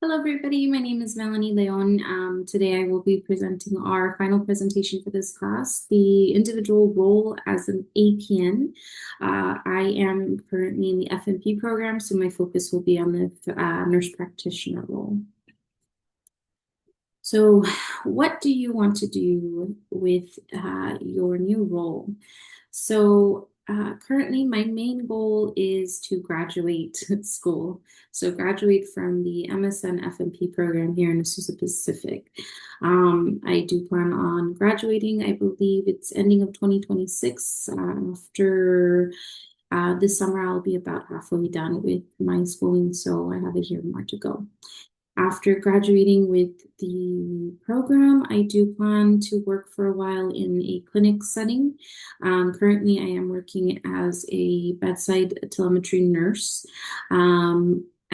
Hello, everybody. My name is Melanie Leon. Today I will be presenting our final presentation for this class, the individual role as an APN. I am currently in the FNP program, so my focus will be on the nurse practitioner role. So what do you want to do with your new role? So currently my main goal is to graduate school. So graduate from the MSN FNP program here in Azusa Pacific. I do plan on graduating. I believe it's ending of 2026. After this summer, I'll be about halfway done with my schooling, so I have a year more to go. After graduating with the program, I do plan to work for a while in a clinic setting. Currently, I am working as a bedside telemetry nurse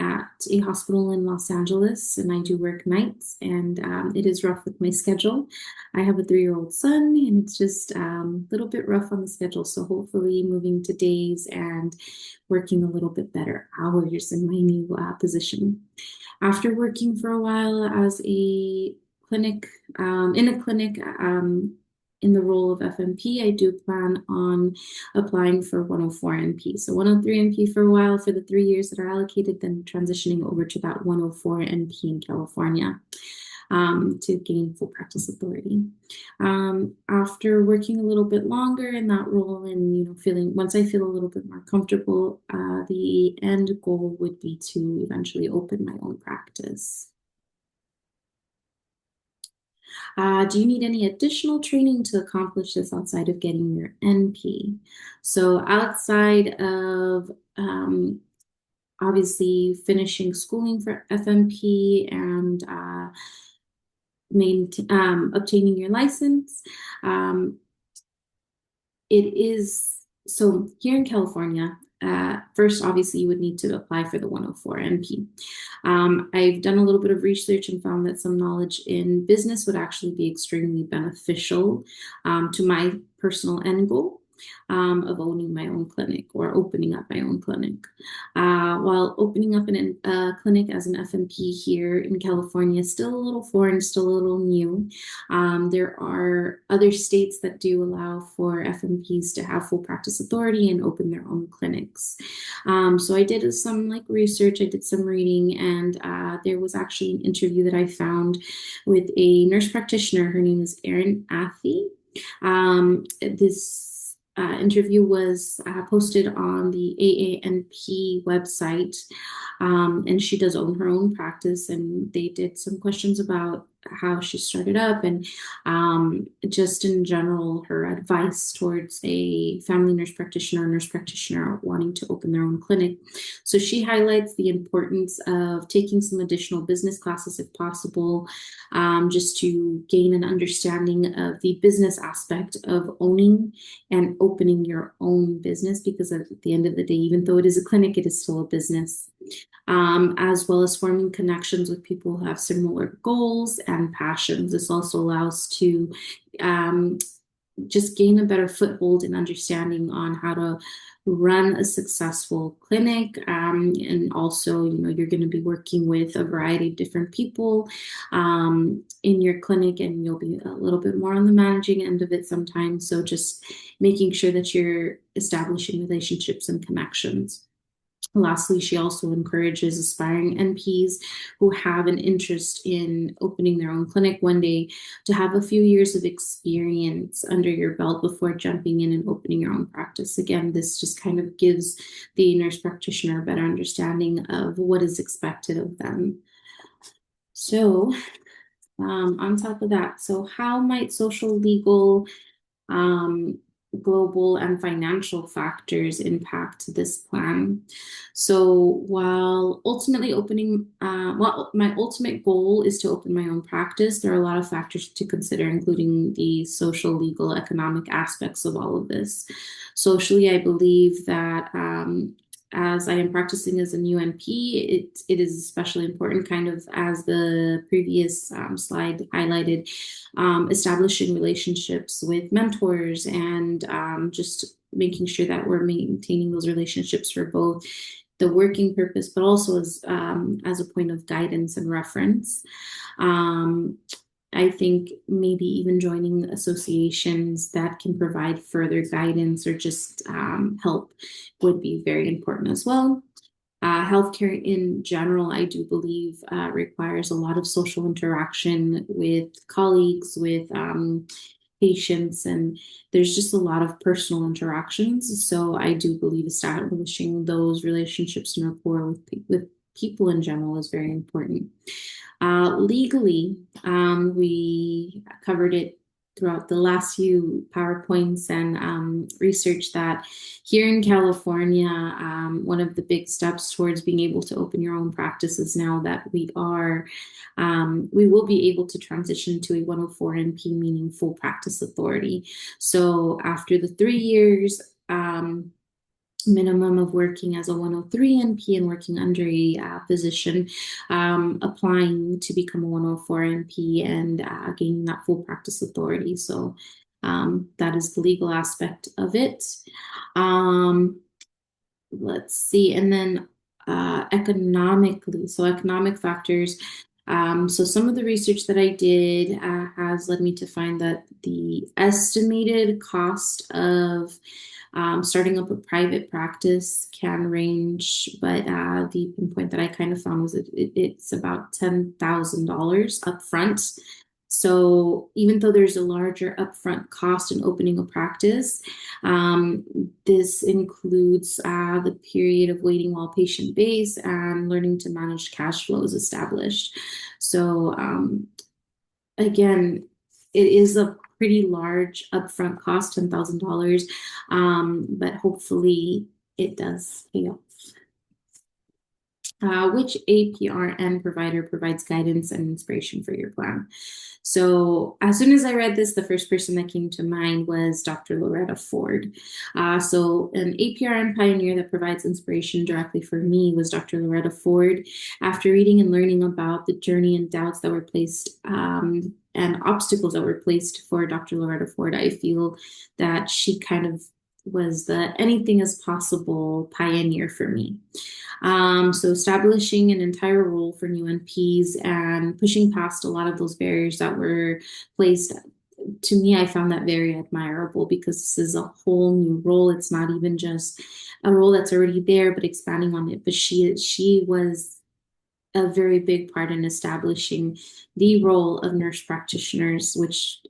at a hospital in Los Angeles, and I do work nights, and it is rough with my schedule. I have a 3-year-old son, and it's just a little bit rough on the schedule, so hopefully moving to days and working a little bit better hours in my new position. After working for a while as a clinic, in a clinic, in the role of FNP, I do plan on applying for 104 NP. So 103 NP for a while for the 3 years that are allocated, then transitioning over to that 104 NP in California. To gain full practice authority. After working a little bit longer in that role and feeling once I feel a little bit more comfortable, the end goal would be to eventually open my own practice. Do you need any additional training to accomplish this outside of getting your NP? So outside of obviously finishing schooling for FNP and obtaining your license. It is so here in California. First, obviously, you would need to apply for the 104 NP. I've done a little bit of research and found that some knowledge in business would actually be extremely beneficial to my personal end goal. Of owning my own clinic or opening up my own clinic. While opening up a clinic as an FNP here in California is still a little foreign, still a little new. There are other states that do allow for FNPs to have full practice authority and open their own clinics. So I did some research, I did some reading, and there was actually an interview that I found with a nurse practitioner. Her name is Erin Athy. This interview was posted on the AANP website, and she does own her own practice, and they did some questions about how she started up and just in general her advice towards a family nurse practitioner wanting to open their own clinic. So she highlights the importance of taking some additional business classes if possible, just to gain an understanding of the business aspect of owning and opening your own business, because at the end of the day, even though it is a clinic, it is still a business. As well as forming connections with people who have similar goals and passions. This also allows to just gain a better foothold and understanding on how to run a successful clinic. And also, you're going to be working with a variety of different people in your clinic, and you'll be a little bit more on the managing end of it sometimes. So just making sure that you're establishing relationships and connections. Lastly, she also encourages aspiring NPs who have an interest in opening their own clinic one day to have a few years of experience under your belt before jumping in and opening your own practice. Again, this just kind of gives the nurse practitioner a better understanding of what is expected of them. So, on top of that, so how might social, legal, global and financial factors impact this plan? So while ultimately my ultimate goal is to open my own practice, there are a lot of factors to consider, including the social, legal, economic aspects of all of this. Socially, I believe that as I am practicing as a new NP, it is especially important, kind of as the previous slide highlighted, establishing relationships with mentors and just making sure that we're maintaining those relationships for both the working purpose, but also as a point of guidance and reference. Um, I think maybe even joining associations that can provide further guidance or just help would be very important as well. Healthcare in general, I do believe, requires a lot of social interaction with colleagues, with patients, and there's just a lot of personal interactions. So I do believe establishing those relationships and rapport with people in general is very important. Legally, we covered it throughout the last few PowerPoints and research that here in California, one of the big steps towards being able to open your own practice is now that we will be able to transition to a 104 NP, meaning full practice authority. So after the 3 years, minimum of working as a 103 NP and working under a physician, applying to become a 104 NP and gaining that full practice authority. So that is the legal aspect of it. Let's see, and then economically, so economic factors. So some of the research that I did has led me to find that the estimated cost of starting up a private practice can range, but the pinpoint that I kind of found was it's about $10,000 upfront. So even though there's a larger upfront cost in opening a practice, this includes the period of waiting while patient base and learning to manage cash flows established. So again, it is a pretty large upfront cost, $10,000, but hopefully it does pay off. Which APRN provider provides guidance and inspiration for your plan? So as soon as I read this, the first person that came to mind was Dr. Loretta Ford. So an APRN pioneer that provides inspiration directly for me was Dr. Loretta Ford. After reading and learning about the journey and doubts that were placed and obstacles that were placed for Dr. Loretta Ford, I feel that she kind of was the anything is possible pioneer for me. So establishing an entire role for new NPs and pushing past a lot of those barriers that were placed. To me, I found that very admirable because this is a whole new role. It's not even just a role that's already there, but expanding on it. But she was a very big part in establishing the role of nurse practitioners, which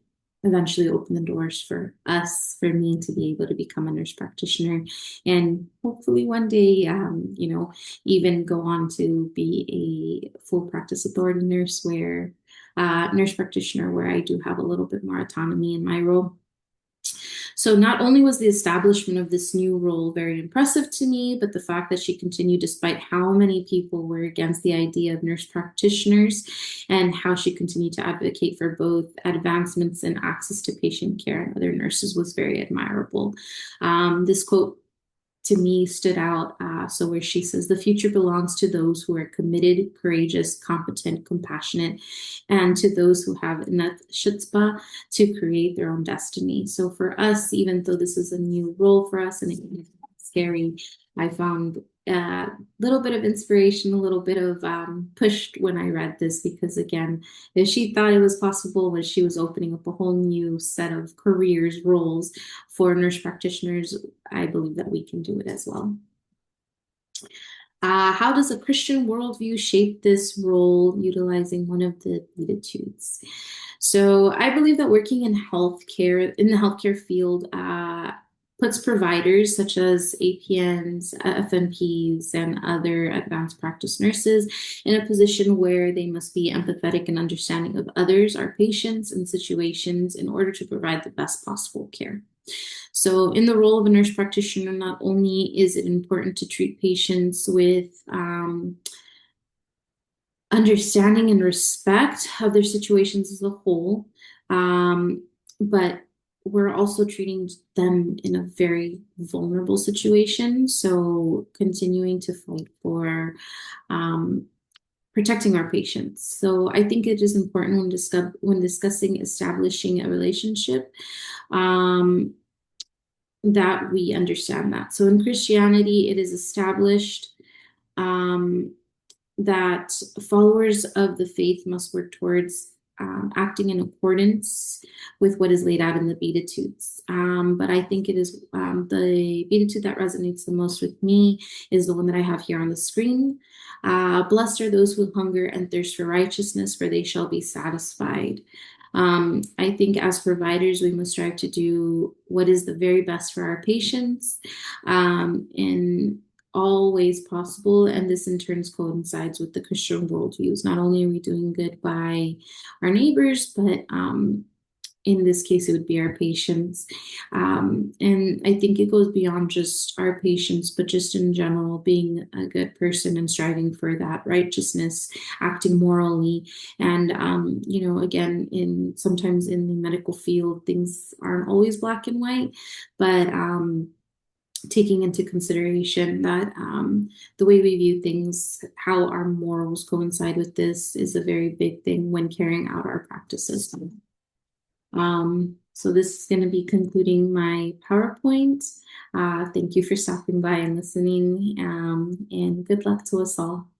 eventually opened the doors for us, for me to be able to become a nurse practitioner and hopefully one day, even go on to be a full practice authority nurse nurse practitioner where I do have a little bit more autonomy in my role. So not only was the establishment of this new role very impressive to me, but the fact that she continued despite how many people were against the idea of nurse practitioners and how she continued to advocate for both advancements in access to patient care and other nurses was very admirable. This quote to me stood out. So where she says, the future belongs to those who are committed, courageous, competent, compassionate, and to those who have enough chutzpah to create their own destiny. So for us, even though this is a new role for us and it's scary, I found a little bit of inspiration, a little bit of push when I read this, because again, if she thought it was possible when she was opening up a whole new set of careers, roles for nurse practitioners, I believe that we can do it as well. How does a Christian worldview shape this role, utilizing one of the Beatitudes? So I believe that working in the healthcare field, puts providers such as APNs, FNPs, and other advanced practice nurses in a position where they must be empathetic and understanding of others, our patients, and situations in order to provide the best possible care. So in the role of a nurse practitioner, not only is it important to treat patients with understanding and respect of their situations as a whole, but we're also treating them in a very vulnerable situation. So continuing to fight for protecting our patients. So I think it is important when discussing establishing a relationship, that we understand that. So in Christianity, it is established um, that followers of the faith must work towards acting in accordance with what is laid out in the Beatitudes. But I think it is the Beatitude that resonates the most with me is the one that I have here on the screen. Blessed are those who hunger and thirst for righteousness, for they shall be satisfied. I think as providers, we must strive to do what is the very best for our patients in all ways possible. And this in turn coincides with the Christian worldviews. Not only are we doing good by our neighbors, but in this case, it would be our patients. And I think it goes beyond just our patients, but just in general, being a good person and striving for that righteousness, acting morally. And, again, sometimes in the medical field, things aren't always black and white, but taking into consideration that the way we view things, how our morals coincide with this, is a very big thing when carrying out our practices. So this is going to be concluding my PowerPoint. Thank you for stopping by and listening, and good luck to us all.